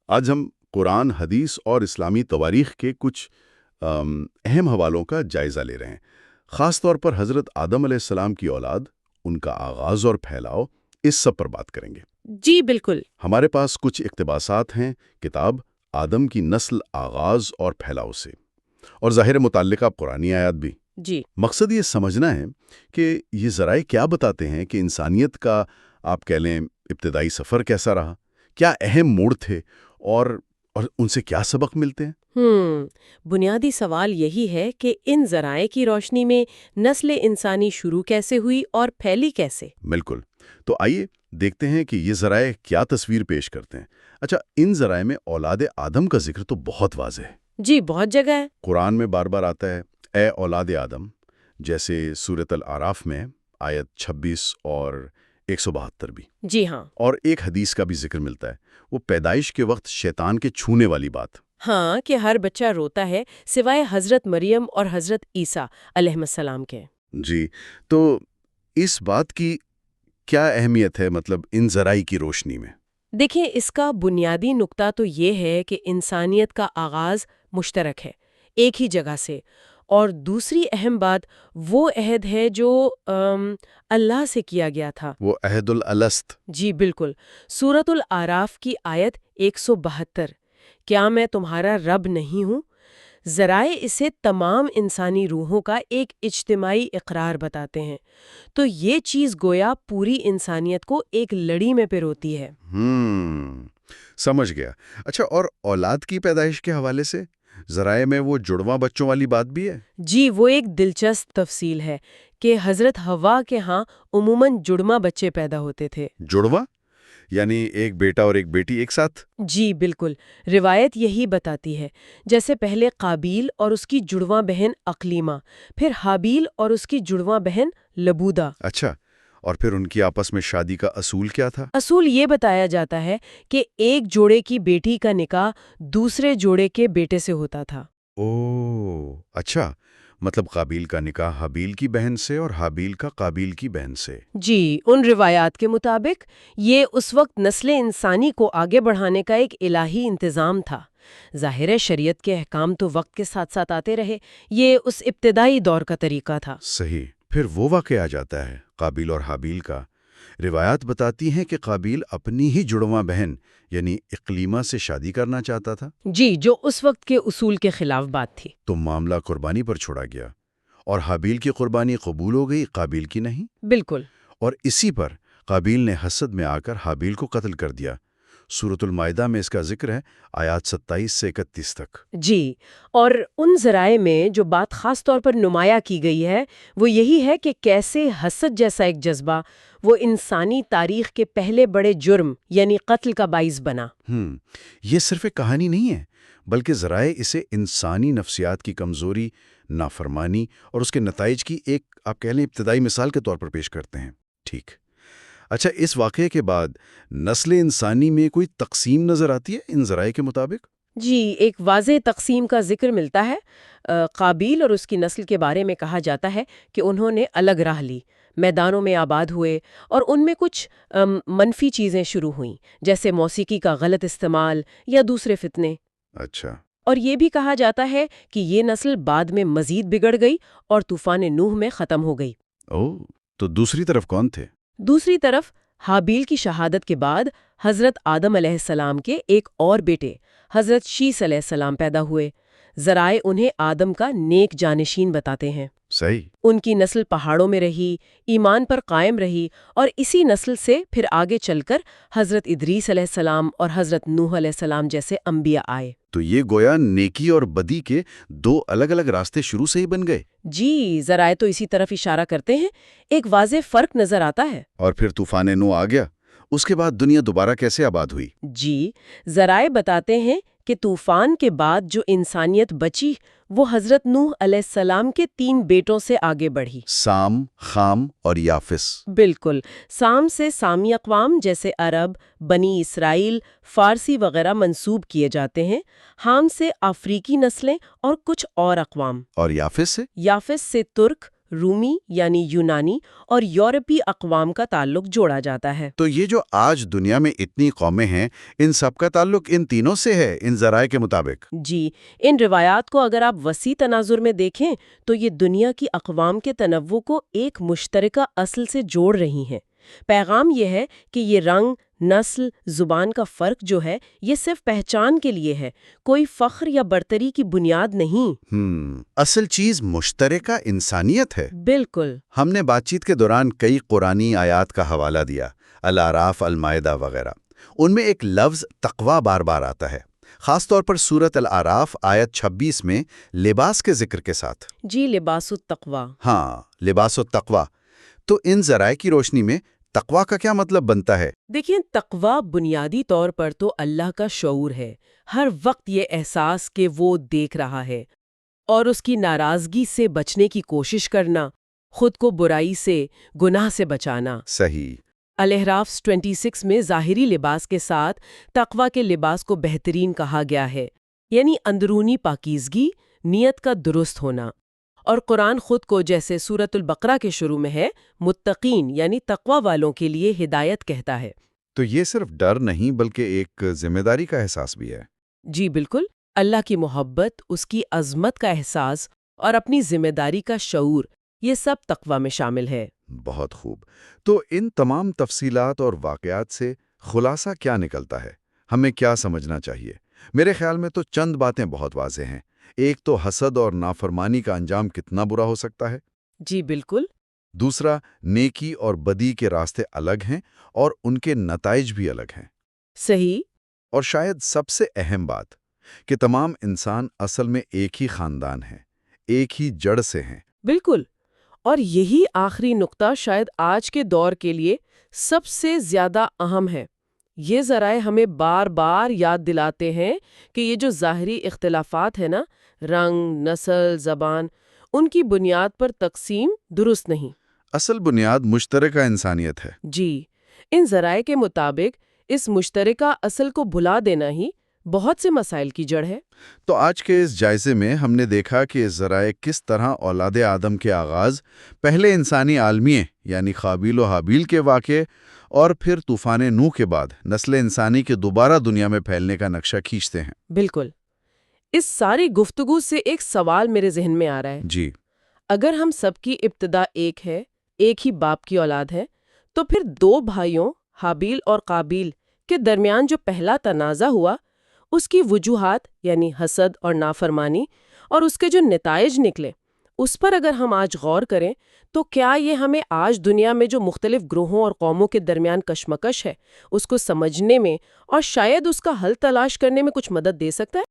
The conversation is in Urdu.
آج ہم قرآن، حدیث اور اسلامی تواریخ کے کچھ اہم حوالوں کا جائزہ لے رہے ہیں۔ خاص طور پر حضرت آدم علیہ السلام کی اولاد، ان کا آغاز اور پھیلاؤ، اس سب پر بات کریں گے۔ جی بالکل۔ ہمارے پاس کچھ اقتباسات ہیں، کتاب آدم کی نسل، آغاز اور پھیلاؤ سے، اور ظاہر متعلقہ قرآنی آیات بھی۔ جی مقصد یہ سمجھنا ہے کہ یہ ذرائع کیا بتاتے ہیں کہ انسانیت کا، آپ کہہ لیں، ابتدائی سفر کیسا رہا، کیا اہم موڑ تھے، اور ان سے کیا سبق ملتے ہیں۔ بنیادی سوال یہی ہے کہ ان ذرائع کی روشنی میں نسل انسانی شروع کیسے ہوئی اور پھیلی کیسے؟ بالکل، تو آئیے دیکھتے ہیں کہ یہ ذرائع کیا تصویر پیش کرتے ہیں۔ اچھا، ان ذرائع میں اولاد آدم کا ذکر تو بہت واضح ہے۔ جی بہت جگہ ہے۔ قرآن میں بار بار آتا ہے، اے اولاد آدم، جیسے سورۃ الاعراف میں آیت 26 اور 172 بھی۔ جی ہاں۔ اور ایک حدیث کا بھی ذکر ملتا ہے، وہ پیدائش کے وقت شیطان کے چھونے والی بات۔ ہاں، کہ ہر بچہ روتا ہے سوائے حضرت مریم اور حضرت عیسیٰ علیہ السلام کے۔ جی، تو اس بات کی کیا اہمیت ہے، مطلب ان ذرائع کی روشنی میں؟ دیکھیں، اس کا بنیادی نقطہ تو یہ ہے کہ انسانیت کا آغاز مشترک ہے، ایک ہی جگہ سے، اور دوسری اہم بات وہ عہد ہے جو اللہ سے کیا گیا تھا۔ وہ عہد الالست۔ جی بالکل۔ سورۃ الاعراف کی آیت 172، کیا میں تمہارا رب نہیں ہوں؟ ذرائع اسے تمام انسانی روحوں کا ایک اجتماعی اقرار بتاتے ہیں، تو یہ چیز گویا پوری انسانیت کو ایک لڑی میں پروتی ہے۔ سمجھ گیا۔ اچھا، اور اولاد کی پیدائش کے حوالے سے ذرائع میں وہ جڑواں بچوں والی بات بھی ہے؟ جی، وہ ایک دلچسپ تفصیل ہے کہ حضرت حوا کے ہاں عموماً جڑواں بچے پیدا ہوتے تھے۔ جڑواں یعنی ایک بیٹا اور ایک بیٹی ایک ساتھ؟ جی بالکل، روایت یہی بتاتی ہے۔ جیسے پہلے قابیل اور اس کی جڑواں بہن اقلیمہ، پھر حابیل اور اس کی جڑواں بہن لبودا۔ اچھا، اور پھر ان کی آپس میں شادی کا اصول کیا تھا؟ اصول یہ بتایا جاتا ہے کہ ایک جوڑے کی بیٹی کا نکاح دوسرے جوڑے کے بیٹے سے ہوتا تھا۔ اچھا، مطلب قابیل کا نکاح حابیل کی بہن سے اور حابیل کا قابیل کی بہن سے۔ جی، ان روایات کے مطابق یہ اس وقت نسل انسانی کو آگے بڑھانے کا ایک الہی انتظام تھا۔ ظاہر ہے شریعت کے احکام تو وقت کے ساتھ ساتھ آتے رہے، یہ اس ابتدائی دور کا طریقہ تھا۔ صحیح۔ پھر وہ واقعہ آ جاتا ہے قابیل اور حابیل کا۔ روایات بتاتی ہیں کہ قابیل اپنی ہی جڑواں بہن یعنی اقلیمہ سے شادی کرنا چاہتا تھا۔ جی، جو اس وقت کے اصول کے خلاف بات تھی۔ تو معاملہ قربانی پر چھوڑا گیا، اور حابیل کی قربانی قبول ہو گئی، قابیل کی نہیں۔ بالکل۔ اور اسی پر قابیل نے حسد میں آ کر حابیل کو قتل کر دیا۔ سورۃ المائدہ میں اس کا ذکر ہے، آیات 27 سے 31 تک۔ جی، اور ان ذرائع میں جو بات خاص طور پر نمایاں کی گئی ہے وہ یہی ہے کہ کیسے حسد جیسا ایک جذبہ وہ انسانی تاریخ کے پہلے بڑے جرم یعنی قتل کا باعث بنا۔ یہ صرف ایک کہانی نہیں ہے، بلکہ ذرائع اسے انسانی نفسیات کی کمزوری، نافرمانی اور اس کے نتائج کی ایک، آپ کہہ لیں، ابتدائی مثال کے طور پر پیش کرتے ہیں۔ ٹھیک۔ اچھا، اس واقعے کے بعد نسل انسانی میں کوئی تقسیم نظر آتی ہے ان ذرائع کے مطابق؟ جی، ایک واضح تقسیم کا ذکر ملتا ہے۔ قابیل اور اس کی نسل کے بارے میں کہا جاتا ہے کہ انہوں نے الگ راہ لی، میدانوں میں آباد ہوئے، اور ان میں کچھ منفی چیزیں شروع ہوئیں، جیسے موسیقی کا غلط استعمال یا دوسرے فتنے۔ اچھا۔ اور یہ بھی کہا جاتا ہے کہ یہ نسل بعد میں مزید بگڑ گئی اور طوفان نوح میں ختم ہو گئی۔ تو دوسری طرف کون تھے؟ دوسری طرف حابیل کی شہادت کے بعد حضرت آدم علیہ السلام کے ایک اور بیٹے حضرت شیث علیہ السلام پیدا ہوئے۔ ذرائع انہیں آدم کا نیک جانشین بتاتے ہیں۔ صحیح۔ ان کی نسل پہاڑوں میں رہی، ایمان پر قائم رہی، اور اسی نسل سے پھر آگے چل کر حضرت ادریس علیہ السلام اور حضرت نوح علیہ السلام جیسے انبیاء آئے۔ تو یہ گویا نیکی اور بدی کے دو الگ الگ راستے شروع سے ہی بن گئے۔ جی، ذرائع تو اسی طرف اشارہ کرتے ہیں، ایک واضح فرق نظر آتا ہے۔ اور پھر طوفان نوح آ گیا، اس کے بعد دنیا دوبارہ کیسے آباد ہوئی؟ جی، ذرائع بتاتے ہیں کہ طوفان کے بعد جو انسانیت بچی وہ حضرت نوح علیہ السلام کے 3 بیٹوں سے آگے بڑھی، سام، خام اور یافس۔ بالکل۔ سام سے سامی اقوام جیسے عرب، بنی اسرائیل، فارسی وغیرہ منسوب کیے جاتے ہیں۔ حام سے افریقی نسلیں اور کچھ اور اقوام۔ اور یافس سے؟ یافس سے ترک، رومی یعنی یونانی اور یورپی اقوام کا تعلق جوڑا جاتا ہے۔ تو یہ جو آج دنیا میں اتنی قومیں ہیں، ان سب کا تعلق ان تینوں سے ہے ان ذرائع کے مطابق؟ جی، ان روایات کو اگر آپ وسیع تناظر میں دیکھیں تو یہ دنیا کی اقوام کے تنوع کو ایک مشترکہ اصل سے جوڑ رہی ہیں۔ پیغام یہ ہے کہ یہ رنگ، نسل، زبان کا فرق جو ہے یہ صرف پہچان کے لیے ہے، کوئی فخر یا برتری کی بنیاد نہیں۔ اصل چیز مشترکہ انسانیت ہے۔ بالکل۔ ہم نے بات چیت کے دوران کئی قرآنی آیات کا حوالہ دیا، الاعراف، المائدہ وغیرہ۔ ان میں ایک لفظ تقویٰ بار بار آتا ہے، خاص طور پر سورۃ الاعراف آیت 26 میں لباس کے ذکر کے ساتھ۔ جی، لباس التقویٰ۔ ہاں، لباس التقویٰ۔ تو ان ذرائع کی روشنی میں تقویٰ کا کیا مطلب بنتا ہے؟ دیکھیں، تقویٰ بنیادی طور پر تو اللہ کا شعور ہے، ہر وقت یہ احساس کہ وہ دیکھ رہا ہے اور اس کی ناراضگی سے بچنے کی کوشش کرنا، خود کو برائی سے، گناہ سے بچانا۔ صحیح۔ الاعراف 26 میں ظاہری لباس کے ساتھ تقویٰ کے لباس کو بہترین کہا گیا ہے، یعنی اندرونی پاکیزگی، نیت کا درست ہونا۔ اور قرآن خود کو، جیسے سورۃ البقرہ کے شروع میں ہے، متقین یعنی تقویٰ والوں کے لیے ہدایت کہتا ہے۔ تو یہ صرف ڈر نہیں بلکہ ایک ذمہ داری کا احساس بھی ہے۔ جی بالکل، اللہ کی محبت، اس کی عظمت کا احساس اور اپنی ذمہ داری کا شعور، یہ سب تقویٰ میں شامل ہے۔ بہت خوب۔ تو ان تمام تفصیلات اور واقعات سے خلاصہ کیا نکلتا ہے؟ ہمیں کیا سمجھنا چاہیے؟ میرے خیال میں تو چند باتیں بہت واضح ہیں۔ ایک تو حسد اور نافرمانی کا انجام کتنا برا ہو سکتا ہے۔ جی بالکل۔ دوسرا، نیکی اور بدی کے راستے الگ ہیں اور ان کے نتائج بھی الگ ہیں۔ صحیح۔ اور شاید سب سے اہم بات کہ تمام انسان اصل میں ایک ہی خاندان ہیں، ایک ہی جڑ سے ہیں۔ بالکل۔ اور یہی آخری نقطہ شاید آج کے دور کے لیے سب سے زیادہ اہم ہے۔ یہ ذرائع ہمیں بار بار یاد دلاتے ہیں کہ یہ جو ظاہری اختلافات ہیں نا، رنگ، نسل، زبان، ان کی بنیاد پر تقسیم درست نہیں۔ اصل بنیاد مشترکہ انسانیت ہے۔ جی، ان ذرائع کے مطابق اس مشترکہ اصل کو بھلا دینا ہی بہت سے مسائل کی جڑ ہے۔ تو آج کے اس جائزے میں ہم نے دیکھا کہ یہ ذرائع کس طرح اولاد آدم کے آغاز، پہلے انسانی عالمیے یعنی قابیل و حابیل کے واقعے، اور پھر طوفان نوح کے بعد نسل انسانی کے دوبارہ دنیا میں پھیلنے کا نقشہ کھینچتے ہیں۔ بالکل۔ اس ساری گفتگو سے ایک سوال میرے ذہن میں آ رہا ہے۔ جی۔ اگر ہم سب کی ابتدا ایک ہے، ایک ہی باپ کی اولاد ہے، تو پھر دو بھائیوں حابیل اور قابیل کے درمیان جو پہلا تنازع ہوا، اس کی وجوہات یعنی حسد اور نافرمانی اور اس کے جو نتائج نکلے، اس پر اگر ہم آج غور کریں تو کیا یہ ہمیں آج دنیا میں جو مختلف گروہوں اور قوموں کے درمیان کشمکش ہے، اس کو سمجھنے میں اور شاید اس کا حل تلاش کرنے میں کچھ مدد دے سکتا ہے؟